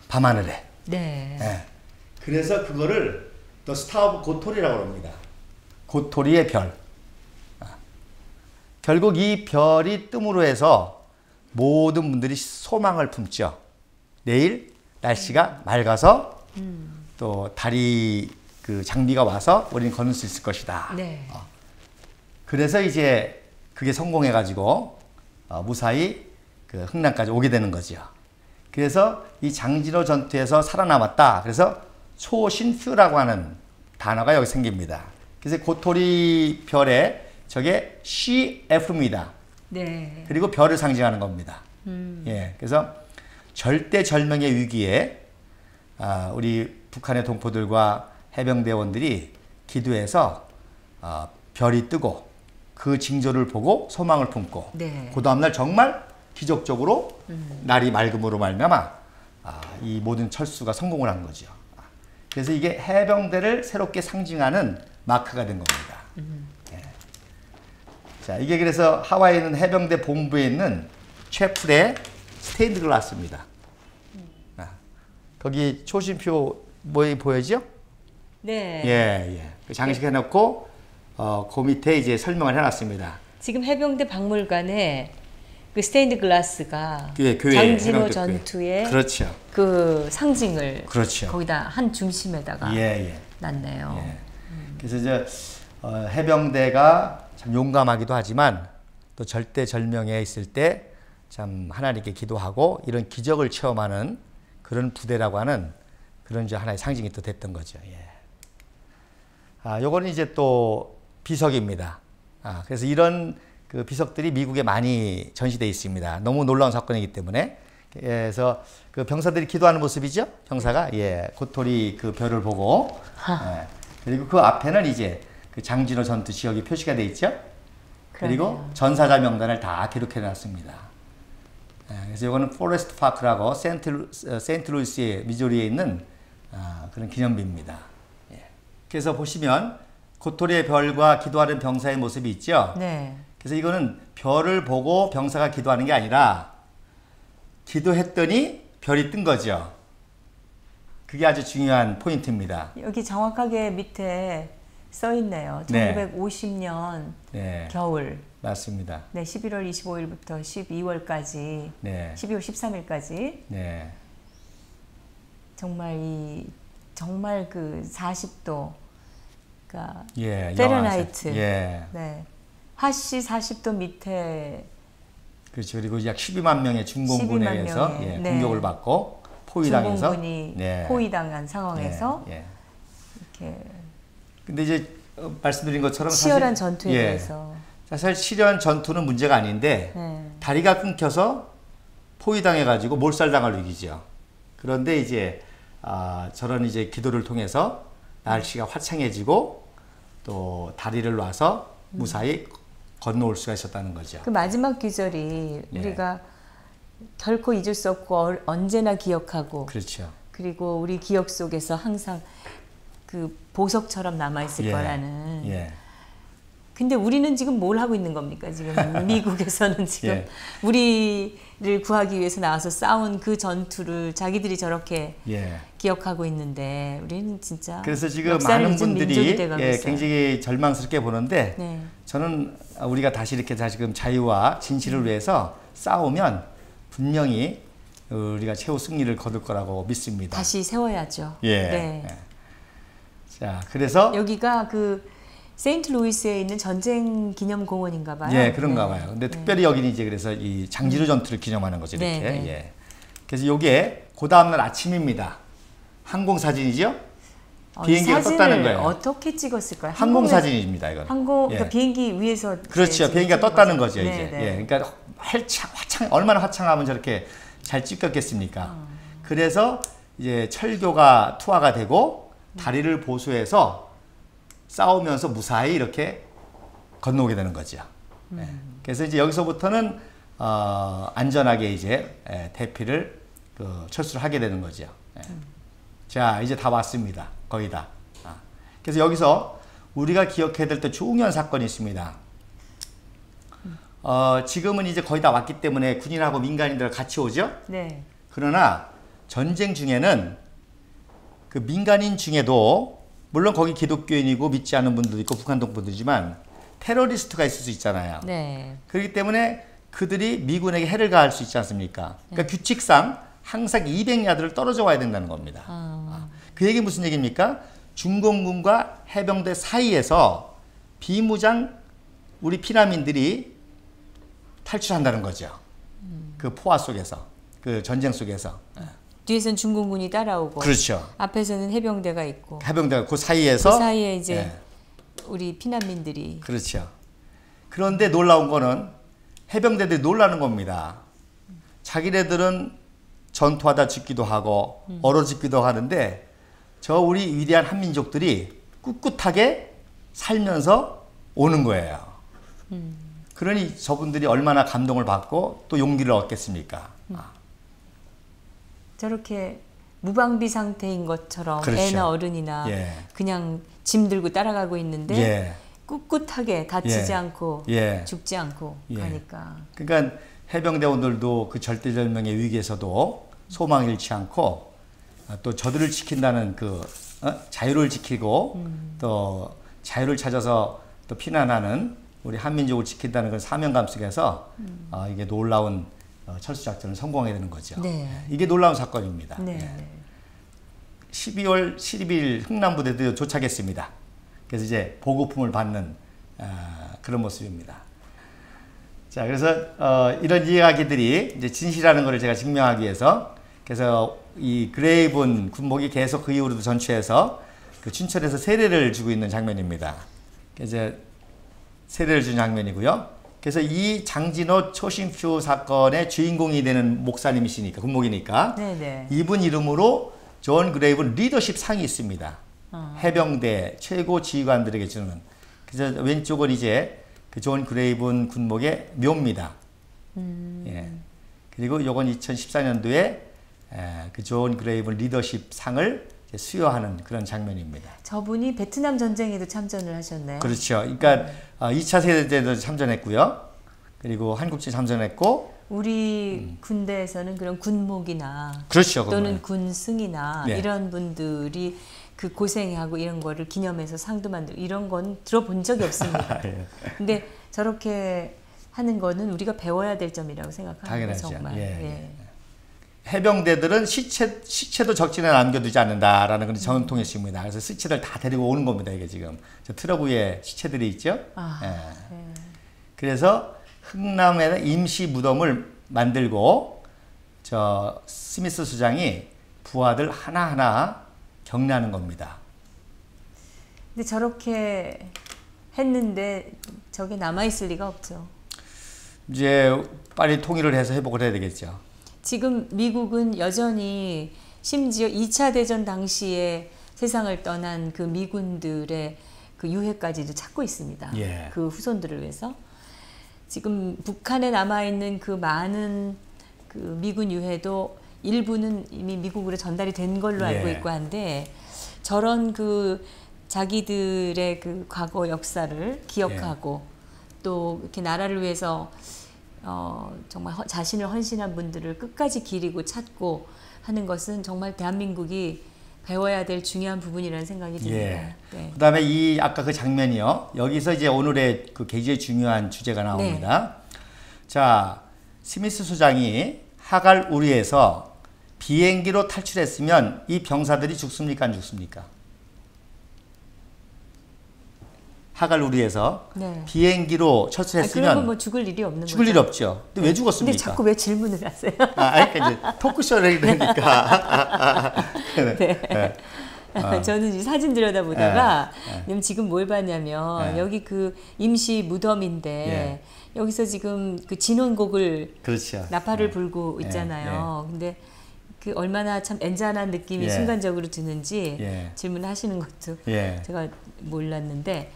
밤하늘에. 네. 예. 그래서 그거를 또 스타 오브 고토리라고 합니다. 고토리의 별. 결국 이 별이 뜸으로 해서 모든 분들이 소망을 품죠. 내일 날씨가 맑아서 또 다리 그 장비가 와서 우리는 건널 수 있을 것이다. 네. 그래서 이제 그게 성공해가지고 무사히 그 흥남까지 오게 되는 거죠. 그래서 이 장진호 전투에서 살아남았다. 그래서 초신표라고 하는 단어가 여기 생깁니다. 그래서 고토리 별에 저게 CF입니다. 네. 그리고 별을 상징하는 겁니다. 예, 그래서 절대절명의 위기에 우리 북한의 동포들과 해병대원들이 기도해서 별이 뜨고 그 징조를 보고 소망을 품고 네. 그 다음날 정말 기적적으로 날이 맑음으로 말미암아 이 모든 철수가 성공을 한 거죠. 그래서 이게 해병대를 새롭게 상징하는 마크가 된 겁니다. 예. 자, 이게 그래서 하와이에 있는 해병대 본부에 있는 채플의 스테인드 글라스입니다. 거기 초심표 뭐에 보여죠? 네. 예. 그 장식해놓고 그 밑에 이제 설명을 해놨습니다. 지금 해병대 박물관에 그 스테인드 글라스가 교회, 장진호 전투의 그렇죠. 그 상징을 그렇죠. 거기다 한 중심에다가 놨네요. 예. 그래서 이제 해병대가 참 용감하기도 하지만 또 절대절명에 있을 때 참 하나님께 기도하고 이런 기적을 체험하는 그런 부대라고 하는 그런 이제 하나의 상징이 또 됐던 거죠. 예. 요거는 이제 또 비석입니다. 그래서 이런 그 비석들이 미국에 많이 전시되어 있습니다. 너무 놀라운 사건이기 때문에. 그래서 그 병사들이 기도하는 모습이죠. 병사가 고토리 그 별을 보고 그리고 그 앞에는 이제 그 장진호 전투 지역이 표시가 되어 있죠. 그리고 그러네요. 전사자 명단을 다 기록해 놨습니다. 그래서 이거는 포레스트 파크라고 세인트루이스의 미조리에 있는 그런 기념비입니다. 그래서 보시면 고토리의 별과 기도하는 병사의 모습이 있죠. 네. 그래서 이거는 별을 보고 병사가 기도하는 게 아니라 기도했더니 별이 뜬 거죠. 그게 아주 중요한 포인트입니다. 여기 정확하게 밑에 써 있네요. 1950년 겨울. 맞습니다. 네, 11월 25일부터 12월까지, 12월 13일까지. 네. 정말 그 40도, 그러니까 페르나이트. 네. 화씨 40도 밑에. 그렇죠. 그리고 약 12만 명의 중공군에 의해서 공격을 받고 포위당해서 중공군이 포위당한 상황에서 이렇게. 근데 이제 말씀드린 것처럼 치열한 전투에 대해서. 사실 치열한 전투는 문제가 아닌데 다리가 끊겨서 포위당해가지고 몰살당할 위기죠. 그런데 이제 저런 이제 기도를 통해서 날씨가 화창해지고 또 다리를 놔서 무사히 건너올 수가 있었다는 거죠. 그 마지막 기절이 우리가 결코 잊을 수 없고 언제나 기억하고. 그렇죠. 그리고 우리 기억 속에서 항상 그 보석처럼 남아있을 거라는. 근데 우리는 지금 뭘 하고 있는 겁니까? 지금 미국에서는 지금 우리를 구하기 위해서 나와서 싸운 그 전투를 자기들이 저렇게 기억하고 있는데 우리는 진짜 그래서 지금 많은 분들이 굉장히 절망스럽게 보는데 저는 우리가 다시 지금 자유와 진실을 위해서 싸우면 분명히 우리가 최후 승리를 거둘 거라고 믿습니다. 다시 세워야죠. 자, 그래서 여기가 그 세인트루이스에 있는 전쟁 기념 공원인가 봐요. 그런가 봐요. 근데 특별히 여기는 이제 그래서 이 장진호 전투를 기념하는 거죠, 이렇게. 그래서 요게 그 다음 날 아침입니다. 항공 사진이죠? 비행기가 떴다는 거예요. 어떻게 찍었을까요? 항공 사진입니다, 이건. 그러니까 비행기 위에서. 그렇죠. 비행기가 떴다는 거죠, 이제. 그러니까 얼마나 화창하면 저렇게 잘 찍혔겠습니까? 그래서 이제 철교가 투하가 되고 다리를 보수해서 싸우면서 무사히 이렇게 건너오게 되는 거죠. 그래서 이제 여기서부터는 안전하게 이제 대피를 철수를 하게 되는 거죠. 자, 이제 다 왔습니다. 거의 다. 그래서 여기서 우리가 기억해야 될 때 중요한 사건이 있습니다. 지금은 이제 거의 다 왔기 때문에 군인하고 민간인들 같이 오죠. 그러나 전쟁 중에는 그 민간인 중에도 물론 거기 기독교인이고 믿지 않는 분들도 있고 북한동 분들이지만 테러리스트가 있을 수 있잖아요. 그렇기 때문에 그들이 미군에게 해를 가할 수 있지 않습니까? 그러니까 규칙상 항상 200야드를 떨어져 와야 된다는 겁니다. 그 얘기 무슨 얘기입니까? 중공군과 해병대 사이에서 비무장 우리 피난민들이 탈출한다는 거죠. 그 포화 속에서, 그 전쟁 속에서. 뒤에서는 중공군이 따라오고, 그렇죠. 앞에서는 해병대가 있고, 해병대가 그 사이에 이제 우리 피난민들이. 그렇죠. 그런데 놀라운 거는 해병대들이 놀라는 겁니다. 자기네들은 전투하다 죽기도 하고 얼어 죽기도 하는데 저 우리 위대한 한민족들이 꿋꿋하게 살면서 오는 거예요. 그러니 저분들이 얼마나 감동을 받고 또 용기를 얻겠습니까? 저렇게 무방비 상태인 것처럼 그렇죠. 애나 어른이나 예. 그냥 짐 들고 따라가고 있는데 예. 꿋꿋하게 다치지 예. 않고 예. 죽지 않고 예. 가니까. 그러니까 해병대원들도 그 절대절명의 위기에서도 소망을 잃지 않고 또 저들을 지킨다는 그 자유를 지키고 또 자유를 찾아서 또 피난하는 우리 한민족을 지킨다는 그 사명감 속에서 이게 놀라운 철수작전을 성공하게 되는 거죠. 네. 이게 놀라운 사건입니다. 네. 예. 12월 12일 흥남부대도 도착했습니다. 그래서 이제 보급품을 받는 그런 모습입니다. 자, 그래서 이런 이야기들이 이제 진실이라는 것을 제가 증명하기 위해서 그래서 이 그레이븐 군목이 계속 그 이후로도 전투해서 그 춘천에서 세례를 주고 있는 장면입니다. 이제 세례를 준 장면이고요. 그래서 이 장진호 초심표 사건의 주인공이 되는 목사님이시니까 군목이니까 네네. 이분 이름으로 존 그레이븐 리더십 상이 있습니다. 해병대 최고 지휘관들에게 주는. 그래서 왼쪽은 이제 그 존 그레이븐 군목의 묘입니다. 예. 그리고 요건 2014년도에 그 존 그레이븐 리더십 상을 수여하는 그런 장면입니다. 저분이 베트남 전쟁에도 참전을 하셨나요? 그렇죠. 그러니까 2차 세계대전도 참전했고요. 그리고 한국지 참전했고 우리 군대에서는 그런 군목이나 그렇죠. 또는 군승이나 네. 이런 분들이 그 고생하고 이런 거를 기념해서 상도 만들고 이런 건 들어본 적이 없습니다. 예. 근데 저렇게 하는 거는 우리가 배워야 될 점이라고 생각합니다. 당연하죠. 정말. 예. 예. 해병대들은 시체도 적진에 남겨두지 않는다라는 그런 전통이 있습니다. 그래서 시체들 다 데리고 오는 겁니다. 이게 지금 저 트럭 위에 시체들이 있죠. 예. 그래서 흥남에 임시 무덤을 만들고 저 스미스 수장이 부하들 하나하나 격려하는 겁니다. 근데 저렇게 했는데 저게 남아있을 리가 없죠. 이제 빨리 통일을 해서 회복을 해야 되겠죠. 지금 미국은 여전히 심지어 2차 대전 당시에 세상을 떠난 그 미군들의 그 유해까지도 찾고 있습니다. 예. 그 후손들을 위해서. 지금 북한에 남아있는 그 많은 그 미군 유해도 일부는 이미 미국으로 전달이 된 걸로 알고 예. 있고 한데 저런 그 자기들의 그 과거 역사를 기억하고 또 이렇게 나라를 위해서 정말 자신을 헌신한 분들을 끝까지 기리고 찾고 하는 것은 정말 대한민국이 배워야 될 중요한 부분이라는 생각이 듭니다. 예. 네. 그다음에 이 아까 그 장면이요. 여기서 이제 오늘의 그 굉장히 중요한 주제가 나옵니다. 자, 스미스 소장이 하갈 우리에서 비행기로 탈출했으면 이 병사들이 죽습니까? 안 죽습니까? 하갈 우리에서 비행기로 철수했으면 그러면 뭐 죽을 일이 없는 죽을 거죠? 일 없죠. 근데 왜 죽었습니까? 근데 자꾸 왜 질문을 하세요? 그러니까 이제 토크쇼를 해야 되니까. 네. 저는 이 사진 들여다보다가 지금 뭘 봤냐면 여기 그 임시 무덤인데 여기서 지금 그 진원곡을 그렇죠. 나팔을 불고 있잖아요. 근데 그 얼마나 참 애잔한 느낌이 순간적으로 드는지 질문하시는 것도 제가 몰랐는데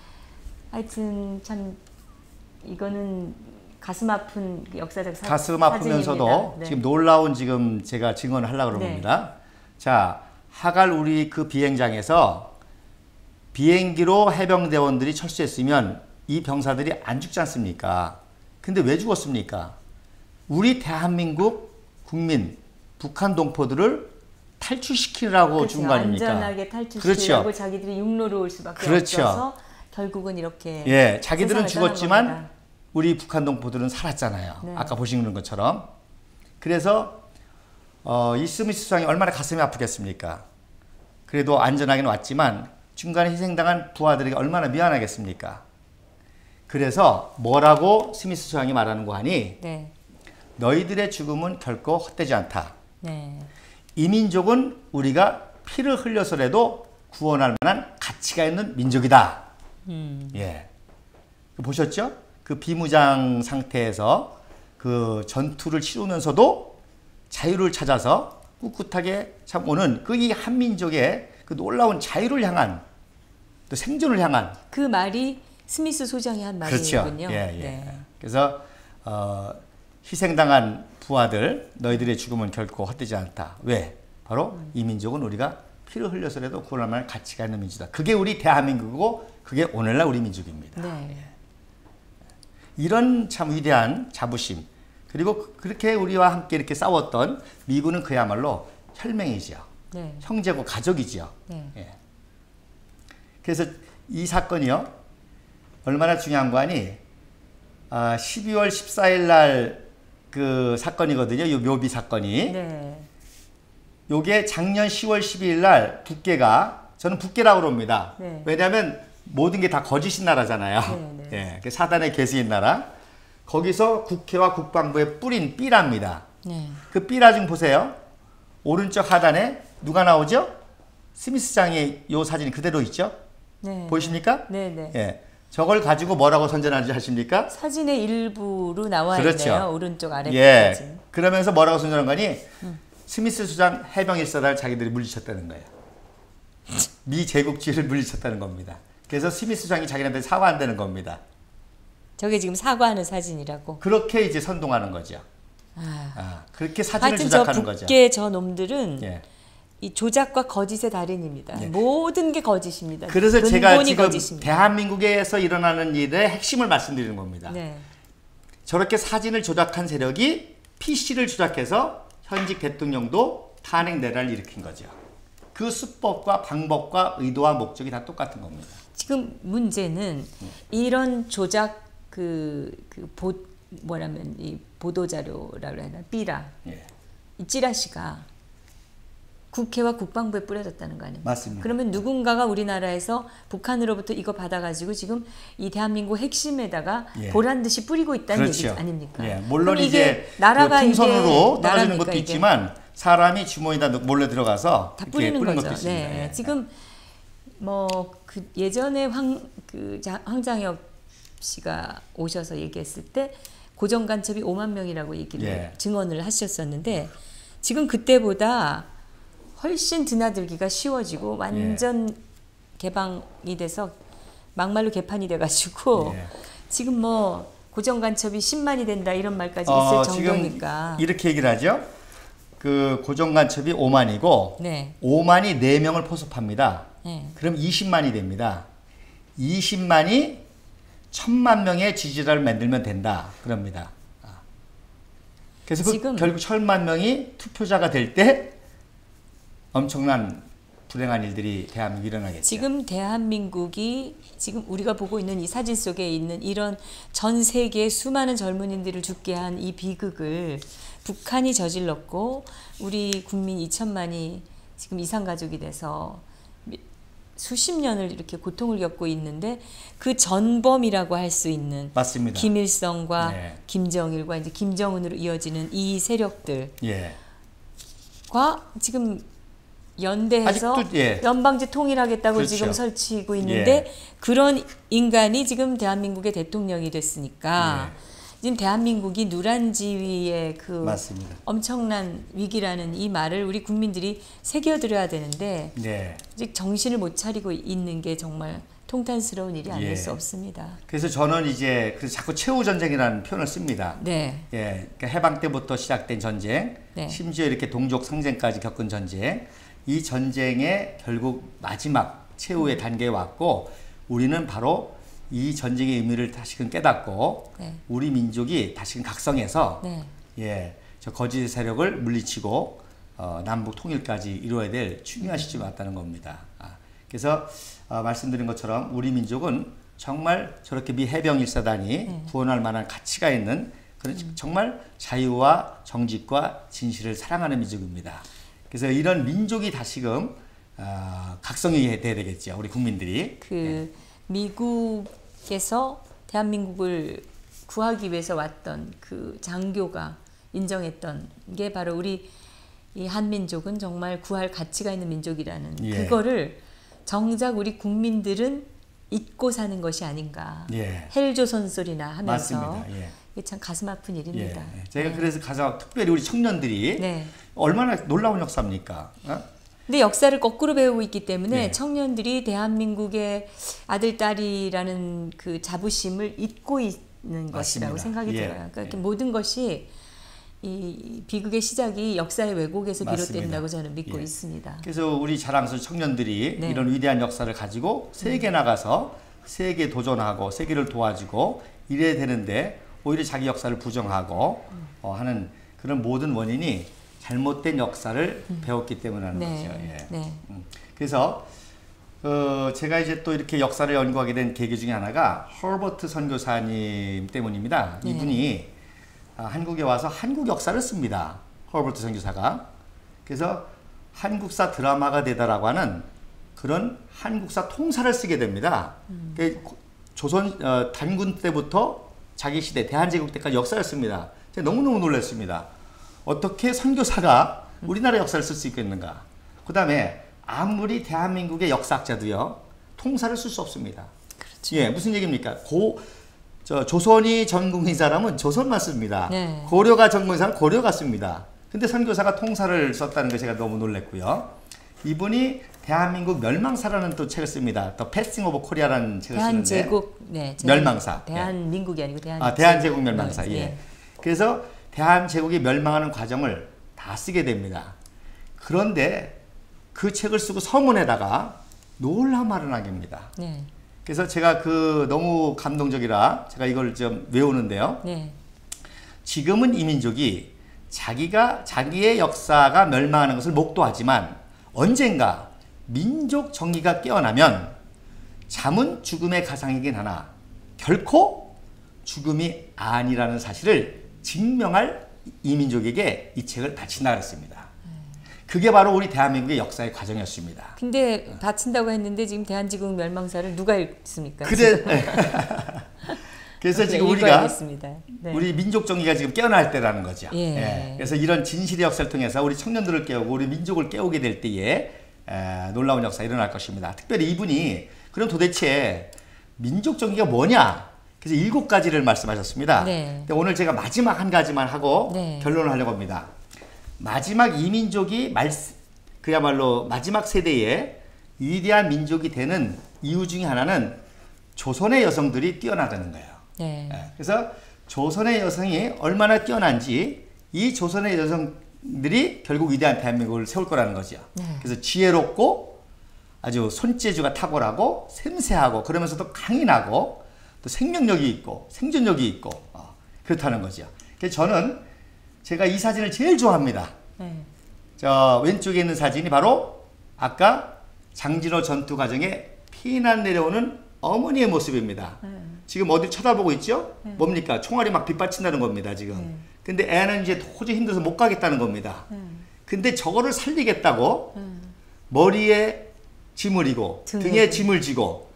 하여튼 참 이거는 가슴 아픈 역사적 사진입니다. 가슴 아프면서도 지금 놀라운 지금 제가 증언을 하려고 그런 겁니다. 자, 하갈 우리 그 비행장에서 비행기로 해병대원들이 철수했으면 이 병사들이 안 죽지 않습니까? 근데 왜 죽었습니까? 우리 대한민국 국민, 북한 동포들을 탈출시키라고 죽은 거 아닙니까? 안전하게 탈출시키라고 그렇죠. 자기들이 육로로 올 수밖에 없어서 결국은 이렇게 자기들은 죽었지만 우리 북한 동포들은 살았잖아요. 아까 보시는 것처럼. 그래서 이 스미스 수장이 얼마나 가슴이 아프겠습니까? 그래도 안전하게는 왔지만 중간에 희생당한 부하들에게 얼마나 미안하겠습니까? 그래서 뭐라고 스미스 수장이 말하는 거 하니 너희들의 죽음은 결코 헛되지 않다. 이 민족은 우리가 피를 흘려서라도 구원할 만한 가치가 있는 민족이다. 보셨죠? 그 비무장 상태에서 그 전투를 치르면서도 자유를 찾아서 꿋꿋하게 참 오는 그 이 한민족의 그 놀라운 자유를 향한 또 생존을 향한 그 말이 스미스 소장이 한 말이군요. 그렇죠. 예, 예. 네. 그래서 희생당한 부하들 너희들의 죽음은 결코 헛되지 않다. 왜? 바로 이 민족은 우리가 피를 흘려서라도 구원할 만한 가치가 있는 민족이다. 그게 우리 대한민국이고 그게 오늘날 우리 민족입니다. 네. 이런 참 위대한 자부심 그리고 그렇게 우리와 함께 이렇게 싸웠던 미군은 그야말로 혈맹이죠. 네. 형제고 가족이죠. 네. 예. 그래서 이 사건이요 얼마나 중요한 거 아니 12월 14일 날 그 사건이거든요. 요 묘비 사건이. 네. 요게 작년 10월 12일 날 북계가 저는 북계라고 그럽니다. 네. 왜냐하면 모든 게 다 거짓인 나라잖아요. 네, 네. 예, 사단의 계승인 나라. 거기서 국회와 국방부에 뿌린 삐라입니다. 네. 그 삐라 좀 보세요. 오른쪽 하단에 누가 나오죠? 스미스장의 요 사진이 그대로 있죠? 네. 보이십니까? 네, 네. 예. 저걸 가지고 뭐라고 선전하는지 아십니까? 사진의 일부로 나와 그렇죠. 있네요. 오른쪽 아래 예. 사진. 그러면서 뭐라고 선전한 거니? 스미스 수장 해병 1사단을 자기들이 물리쳤다는 거예요. 미 제국주의를 물리쳤다는 겁니다. 그래서 스미스 수장이 자기네한테 사과한다는 겁니다. 저게 지금 사과하는 사진이라고. 그렇게 이제 선동하는 거죠. 그렇게 사진을 하여튼 조작하는 저 거죠. 북계 저 놈들은 예. 이 조작과 거짓의 달인입니다. 네. 모든 게 거짓입니다. 그래서 제가 지금 거짓입니다. 대한민국에서 일어나는 일의 핵심을 말씀드리는 겁니다. 네. 저렇게 사진을 조작한 세력이 PC를 조작해서 현직 대통령도 탄핵 내란을 일으킨 거죠. 그 수법과 방법과 목적이 다 똑같은 겁니다. 지금 문제는 이런 조작 뭐라면 이 보도 자료라고 해야 하나 삐라 예. 이 찌라시가 국회와 국방부에 뿌려졌다는 거 아닙니까? 맞습니다. 그러면 누군가가 우리나라에서 북한으로부터 이거 받아가지고 지금 이 대한민국 핵심에다가 예. 보란 듯이 뿌리고 있다는 그렇죠. 얘기 아닙니까? 예. 물론 그럼 이제 나라가 풍선으로 떨어지는 나라니까 것도 이게 있지만 사람이 주머니에다 몰래 들어가서 다 뿌리는 것도 거죠. 있습니다. 네. 예. 지금 뭐 그 예전에 황장엽 씨가 오셔서 얘기했을 때 고정 간첩이 5만 명이라고 얘기를 예. 증언을 하셨었는데 지금 그때보다 훨씬 드나들기가 쉬워지고 완전 개방이 돼서 막말로 개판이 돼가지고 지금 뭐 고정 간첩이 10만이 된다 이런 말까지 있을 정도니까 지금 이렇게 얘기를 하죠. 그 고정 간첩이 5만이고 네. 5만이 4명을 포섭합니다. 네. 그럼 20만이 됩니다. 20만이 1000만 명의 지지자를 만들면 된다. 그럽니다. 그래서 지금 결국 1000만 명이 투표자가 될 때 엄청난 불행한 일들이 대한민국에 일어나겠죠. 지금 대한민국이 지금 우리가 보고 있는 이 사진 속에 있는 이런 전 세계의 수많은 젊은이들을 죽게 한 이 비극을 북한이 저질렀고 우리 국민 2천만이 지금 이산가족이 돼서 수십 년을 이렇게 고통을 겪고 있는데 그 전범이라고 할 수 있는 맞습니다. 김일성과 네. 김정일과 이제 김정은으로 이어지는 이 세력들과 예. 지금 연대해서 아직도, 예. 연방제 통일하겠다고 그렇죠. 지금 설치고 있는데 그런 인간이 지금 대한민국의 대통령이 됐으니까 지금 대한민국이 누란지위의 그 맞습니다. 엄청난 위기라는 이 말을 우리 국민들이 새겨들어야 되는데 아직 정신을 못 차리고 있는 게 정말 통탄스러운 일이 아닐 수 없습니다. 그래서 저는 이제 그래서 자꾸 최후 전쟁이라는 표현을 씁니다. 네. 예, 그러니까 해방 때부터 시작된 전쟁, 네. 심지어 이렇게 동족 상쟁까지 겪은 전쟁, 이 전쟁의 결국 마지막 최후의 단계에 왔고 우리는 바로 이 전쟁의 의미를 다시금 깨닫고 우리 민족이 다시금 각성해서 저 거짓 세력을 물리치고 남북 통일까지 이루어야 될 중요한 시점이 왔다는 겁니다. 그래서 말씀드린 것처럼 우리 민족은 정말 저렇게 미 해병 1사단이 구원할 만한 가치가 있는 그런 정말 자유와 정직과 진실을 사랑하는 민족입니다. 그래서 이런 민족이 다시금 각성이 돼야 되겠죠. 우리 국민들이. 미국에서 대한민국을 구하기 위해서 왔던 그 장교가 인정했던 게 바로 우리 이 한민족은 정말 구할 가치가 있는 민족이라는 그거를 정작 우리 국민들은 잊고 사는 것이 아닌가. 헬조선 소리나 하면서 맞습니다. 이게 참 가슴 아픈 일입니다. 제가 그래서 가장 특별히 우리 청년들이 얼마나 놀라운 역사입니까? 근데 역사를 거꾸로 배우고 있기 때문에 청년들이 대한민국의 아들, 딸이라는 그 자부심을 잊고 있는 것이라고 생각이 들어요. 그러니까 모든 것이 이 비극의 시작이 역사의 왜곡에서 비롯된다고 저는 믿고 있습니다. 그래서 우리 자랑스러운 청년들이 이런 위대한 역사를 가지고 세계에 나가서 세계에 도전하고 세계를 도와주고 이래야 되는데 오히려 자기 역사를 부정하고 하는 그런 모든 원인이 잘못된 역사를 배웠기 때문이라는 거죠. 그래서 제가 이제 또 이렇게 역사를 연구하게 된 계기 중에 하나가 허버트 선교사님 때문입니다. 이분이 한국에 와서 한국 역사를 씁니다. 허버트 선교사가. 그래서 한국사 드라마가 되다라고 하는 그런 한국사 통사를 쓰게 됩니다. 조선 단군 때부터 자기 시대 대한제국 때까지 역사를 씁니다. 제가 너무너무 놀랐습니다. 어떻게 선교사가 우리나라 역사를 쓸 수 있겠는가. 그 다음에 아무리 대한민국의 역사학자도요 통사를 쓸 수 없습니다. 그렇죠. 무슨 얘기입니까? 조선이 전국인 사람은 조선만 씁니다. 고려가 전국인 사람은 고려가 씁니다. 근데 선교사가 통사를 썼다는 게 제가 너무 놀랐고요. 이분이 대한민국 멸망사라는 또 책을 씁니다. The Passing of Korea라는 책을 대한제국, 쓰는데 멸망사. 대한민국이 아니고 대한제국 멸망사. 그래서 대한제국이 멸망하는 과정을 다 쓰게 됩니다. 그런데 그 책을 쓰고 서문에다가 놀라운 말을 남깁니다. 그래서 제가 너무 감동적이라 제가 이걸 좀 외우는데요. 지금은 이 민족이 자기의 역사가 멸망하는 것을 목도하지만 언젠가 민족 정의가 깨어나면 잠은 죽음의 가상이긴 하나 결코 죽음이 아니라는 사실을 증명할 이 민족에게 이 책을 바친다 그랬습니다. 그게 바로 우리 대한민국의 역사의 과정이었습니다. 근데 바친다고 했는데 지금 대한제국 멸망사를 누가 읽습니까? 그래서 지금 우리가 우리 민족 정의가 지금 깨어날 때라는 거죠. 그래서 이런 진실의 역사를 통해서 우리 청년들을 깨우고 우리 민족을 깨우게 될 때에 놀라운 역사가 일어날 것입니다. 특별히 이분이 그럼 도대체 민족 정의가 뭐냐? 그래서 7가지를 말씀하셨습니다. 근데 오늘 제가 마지막 한 가지만 하고 결론을 하려고 합니다. 마지막 이 민족이 그야말로 마지막 세대의 위대한 민족이 되는 이유 중에 하나는 조선의 여성들이 뛰어나다는 거예요. 그래서 조선의 여성이 얼마나 뛰어난지 이 조선의 여성들이 결국 위대한 대한민국을 세울 거라는 거죠. 그래서 지혜롭고 아주 손재주가 탁월하고 섬세하고 그러면서도 강인하고 또 생명력이 있고 생존력이 있고 그렇다는 거죠. 그래서 저는 제가 이 사진을 제일 좋아합니다. 저 왼쪽에 있는 사진이 바로 아까 장진호 전투 과정에 피난 내려오는 어머니의 모습입니다. 지금 어디 쳐다보고 있죠? 뭡니까? 총알이 막 빗받친다는 겁니다, 지금. 근데 애는 이제 도저히 힘들어서 못 가겠다는 겁니다. 근데 저거를 살리겠다고 머리에 짐을 이고 등에 짐을 지고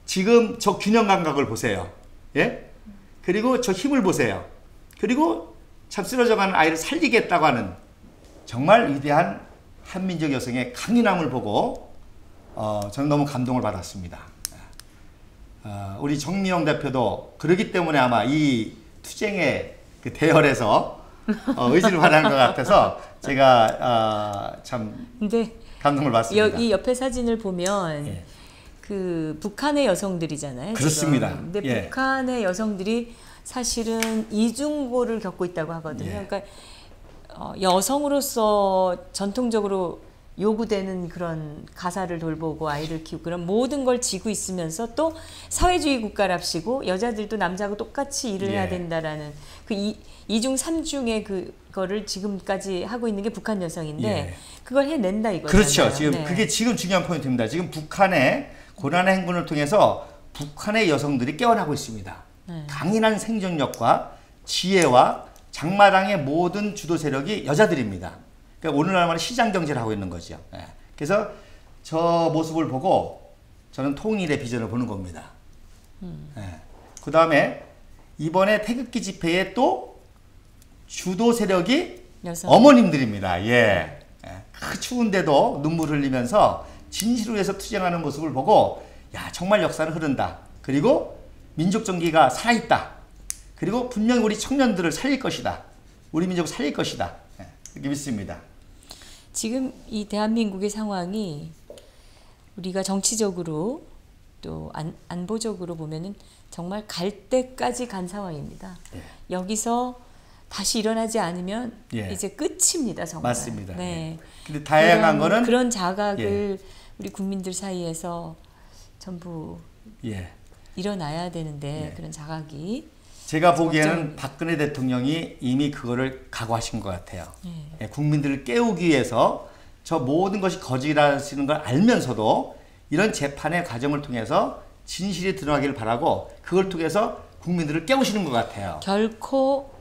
지금 저 균형 감각을 보세요. 그리고 저 힘을 보세요. 그리고 참 쓰러져가는 아이를 살리겠다고 하는 정말 위대한 한민족 여성의 강인함을 보고 저는 너무 감동을 받았습니다. 우리 정미영 대표도 그러기 때문에 아마 이 투쟁의 그 대열에서 의지를 발휘한 것 같아서 제가 참 감동을 받습니다. 이 옆에 사진을 보면 그 북한의 여성들이잖아요. 그렇습니다. 지금. 근데 북한의 여성들이 사실은 이중고를 겪고 있다고 하거든요. 그러니까 여성으로서 전통적으로 요구되는 그런 가사를 돌보고 아이를 키우고 그런 모든 걸 지고 있으면서 또 사회주의 국가랍시고 여자들도 남자하고 똑같이 일을 해야 된다라는 그 이중 삼중의 그거를 지금까지 하고 있는 게 북한 여성인데 그걸 해낸다 이거잖아요. 그렇죠. 지금 그게 지금 중요한 포인트입니다. 지금 북한의 고난의 행군을 통해서 북한의 여성들이 깨어나고 있습니다. 강인한 생존력과 지혜와 장마당의 모든 주도 세력이 여자들입니다. 그러니까 오늘날 말에 시장 경제를 하고 있는 거죠. 그래서 저 모습을 보고 저는 통일의 비전을 보는 겁니다. 그 다음에 이번에 태극기 집회에 또 주도 세력이 어머님들입니다. 그 추운데도 눈물 흘리면서 진실을 위해서 투쟁하는 모습을 보고 야 정말 역사는 흐른다. 그리고 민족 정기가 살아있다. 그리고 분명히 우리 청년들을 살릴 것이다. 우리 민족을 살릴 것이다. 이렇게 믿습니다. 지금 이 대한민국의 상황이 우리가 정치적으로 또 안보적으로 보면은 정말 갈 때까지 간 상황입니다. 예. 여기서 다시 일어나지 않으면 예. 이제 끝입니다. 정말. 맞습니다. 네. 근데 다양한 거는 그런 자각을 예. 우리 국민들 사이에서 전부 예. 일어나야 되는데 예. 그런 자각이 제가 보기에는 박근혜 대통령이 이미 그거를 각오하신 것 같아요. 예. 국민들을 깨우기 위해서 저 모든 것이 거짓이라는 걸 알면서도 이런 재판의 과정을 통해서 진실이 드러나기를 바라고 그걸 통해서 국민들을 깨우시는 것 같아요. 결코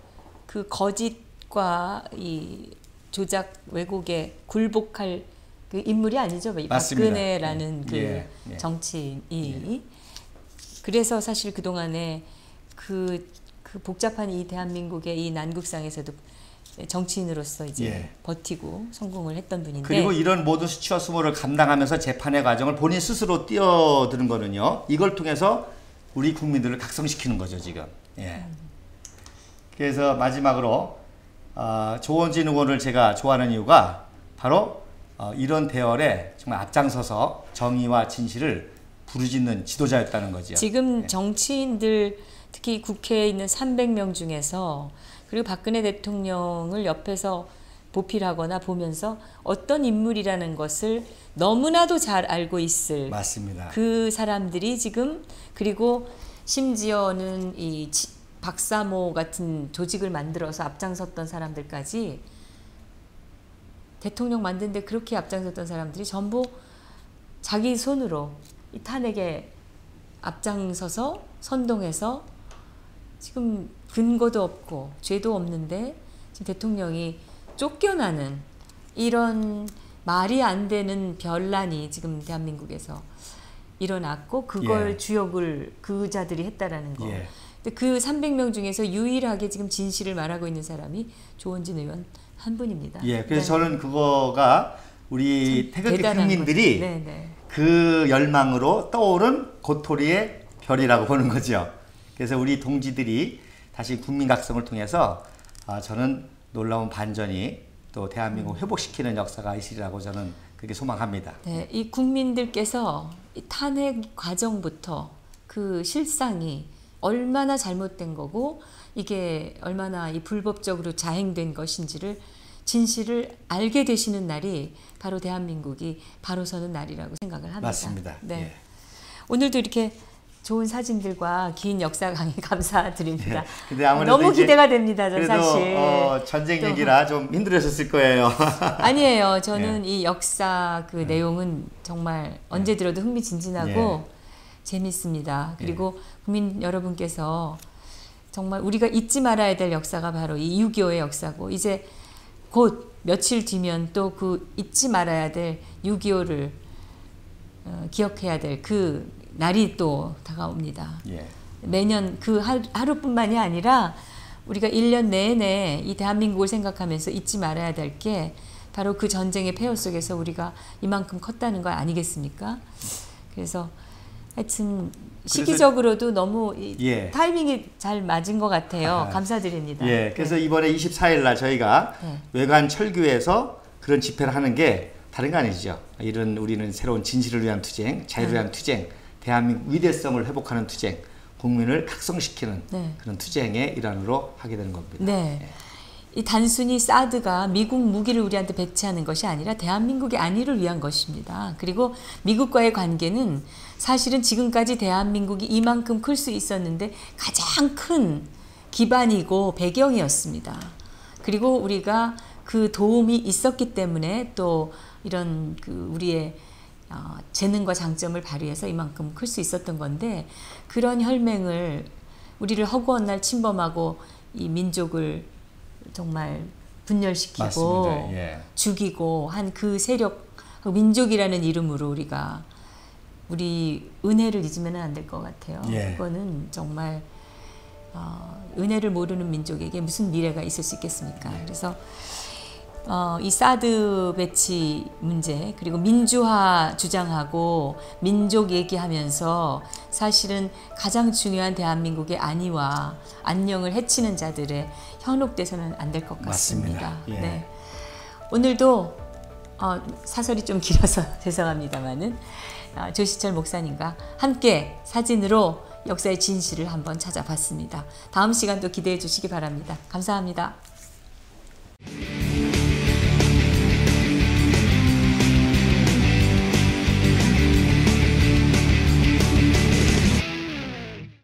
그 거짓과 이 조작 왜곡에 굴복할 그 인물이 아니죠. 박근혜라는 그 예. 정치인이. 예. 그래서 사실 그동안에 그 복잡한 이 대한민국의 이 난국상에서도 정치인으로서 이제 예. 버티고 성공을 했던 분인데 그리고 이런 모든 수치와 수모를 감당하면서 재판의 과정을 본인 스스로 뛰어드는 거는요. 이걸 통해서 우리 국민들을 각성시키는 거죠 지금. 예. 그래서 마지막으로 조원진 의원을 제가 좋아하는 이유가 바로 이런 대열에 정말 앞장서서 정의와 진실을 부르짖는 지도자였다는 거죠. 지금 예. 정치인들 특히 국회에 있는 300명 중에서 그리고 박근혜 대통령을 옆에서 보필하거나 보면서 어떤 인물이라는 것을 너무나도 잘 알고 있을 맞습니다. 그 사람들이 지금 그리고 심지어는 이 박사모 같은 조직을 만들어서 앞장섰던 사람들까지 대통령 만드는데 그렇게 앞장섰던 사람들이 전부 자기 손으로 이 탄핵에 앞장서서 선동해서 지금 근거도 없고 죄도 없는데 지금 대통령이 쫓겨나는 이런 말이 안 되는 변란이 지금 대한민국에서 일어났고 그걸 예. 주역을 그 자들이 했다라는 거. 예. 근데 그 300명 중에서 유일하게 지금 진실을 말하고 있는 사람이 조원진 의원 한 분입니다. 예, 그래서 네. 저는 그거가 우리 태극기 국민들이 그 열망으로 떠오른 고토리의 별이라고 보는 거죠. 그래서 우리 동지들이 다시 국민각성을 통해서 저는 놀라운 반전이 또 대한민국 회복시키는 역사가 있으리라고 저는 그렇게 소망합니다. 네, 이 국민들께서 이 탄핵 과정부터 그 실상이 얼마나 잘못된 거고 이게 얼마나 이 불법적으로 자행된 것인지를 진실을 알게 되시는 날이 바로 대한민국이 바로 서는 날이라고 생각을 합니다. 맞습니다. 네. 예. 오늘도 이렇게 좋은 사진들과 긴 역사 강의 감사드립니다. 근데 아무래도 너무 기대가 됩니다. 저 사실. 전쟁 얘기라 좀 힘들으셨을 거예요. 아니에요. 저는 이 역사 그 내용은 정말 언제 들어도 흥미진진하고 재밌습니다. 그리고 국민 여러분께서 정말 우리가 잊지 말아야 될 역사가 바로 이 6.25의 역사고 이제 곧 며칠 뒤면 또 그 잊지 말아야 될 6.25를 기억해야 될 그 날이 또 다가옵니다. 매년 그 하루뿐만이 아니라 우리가 1년 내내 이 대한민국을 생각하면서 잊지 말아야 될 게 바로 그 전쟁의 폐허 속에서 우리가 이만큼 컸다는 거 아니겠습니까? 그래서 하여튼 시기적으로도 너무 타이밍이 잘 맞은 것 같아요. 감사드립니다. 그래서 이번에 24일 날 저희가 외관 철교에서 그런 집회를 하는 게 다른 거 아니죠. 이런 우리는 새로운 진실을 위한 투쟁, 자유를 위한 투쟁, 대한민국 위대성을 회복하는 투쟁, 국민을 각성시키는 그런 투쟁의 일환으로 하게 되는 겁니다. 이 단순히 사드가 미국 무기를 우리한테 배치하는 것이 아니라 대한민국의 안위를 위한 것입니다. 그리고 미국과의 관계는 사실은 지금까지 대한민국이 이만큼 클 수 있었는데 가장 큰 기반이고 배경이었습니다. 그리고 우리가 그 도움이 있었기 때문에 또 이런 그 우리의 재능과 장점을 발휘해서 이만큼 클 수 있었던 건데 그런 혈맹을 우리를 허구한 날 침범하고 이 민족을 정말 분열시키고 죽이고 한 그 세력 민족이라는 이름으로 우리가 우리 은혜를 잊으면 안 될 것 같아요. 그거는 정말 은혜를 모르는 민족에게 무슨 미래가 있을 수 있겠습니까? 그래서 이 사드 배치 문제 그리고 민주화 주장하고 민족 얘기하면서 사실은 가장 중요한 대한민국의 안위와 안녕을 해치는 자들의 현혹돼서는 안 될 것 같습니다. 오늘도 사설이 좀 길어서 죄송합니다만은 조시철 목사님과 함께 사진으로 역사의 진실을 한번 찾아봤습니다. 다음 시간도 기대해 주시기 바랍니다. 감사합니다.